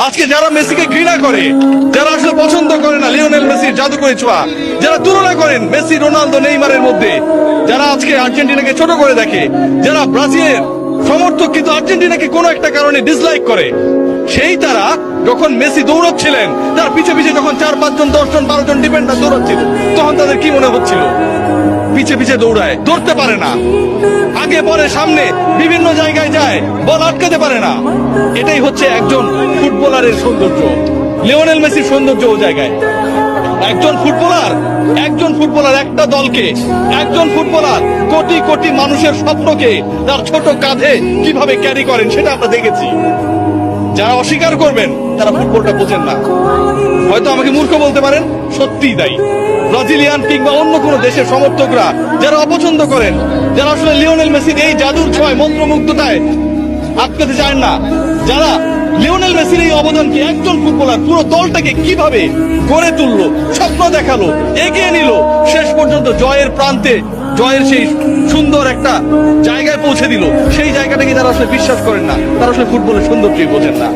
আজকে যারা মেসিকে ঘৃণা করে, যারা আসলে পছন্দ করে না লিওনেল মেসির জাদুকরী ছোঁয়া, যারা তুলনা করেন মেসি, রোনালদো, নেইমারের মধ্যে, যারা আজকে আর্জেন্টিনাকে ছোট করে দেখে, যারা ব্রাজিলের সমর্থক কিন্তু আর্জেন্টিনাকে কোনো একটা কারণে ডিসলাইক করে, সেই তারা যখন মেসি দৌড়চ্ছিলেন, তার পিছে পিছে যখন 4-5 জন 10 জন 12 জন ডিফেন্ডার দৌড়াচ্ছিল, তখন তাদের কি মনে হচ্ছিল? পিছে পিছে দৌড়ায়, ধরতে পারে না, আগে পরে সামনে বিভিন্ন জায়গায় যায়, বল আটকাতে পারে না। এটাই হচ্ছে একজন ফুটবলারের সৌন্দর্য, লিওনেল মেসির সৌন্দর্য ও জায়গায়। একজন ফুটবলার একটা দলকে, একজন ফুটবলার কোটি কোটি মানুষের স্বপ্নকে তার ছোট কাঁধে কিভাবে ক্যারি করেন সেটা আমরা দেখেছি। যারা অস্বীকার করবেন তারা ফুটবলটা বোঝেন না। হয়তো আমাকে মূর্খ বলতে পারেন, সত্যিই তাই। ব্রাজিলিয়ান কিংবা অন্য কোন দেশের সমর্থকরা যারা অপছন্দ করেন, যারা আসলে লিওনেল মেসির এই জাদুর ছোঁয়ায় মন্ত্রমুগ্ধতায় আটকাতে চান না, যারা লিওনেল মেসির এই অবদানকে, একজন ফুটবলার পুরো দলটাকে কিভাবে গড়ে তুললো, স্বপ্ন দেখালো, এগিয়ে নিল, শেষ পর্যন্ত জয়ের প্রান্তে, জয়ের সেই সুন্দর একটা জায়গায় পৌঁছে দিল, সেই জায়গাটাকে যারা আসলে বিশ্বাস করেন না, তারা আসলে ফুটবলের সৌন্দর্যই বোঝেন না।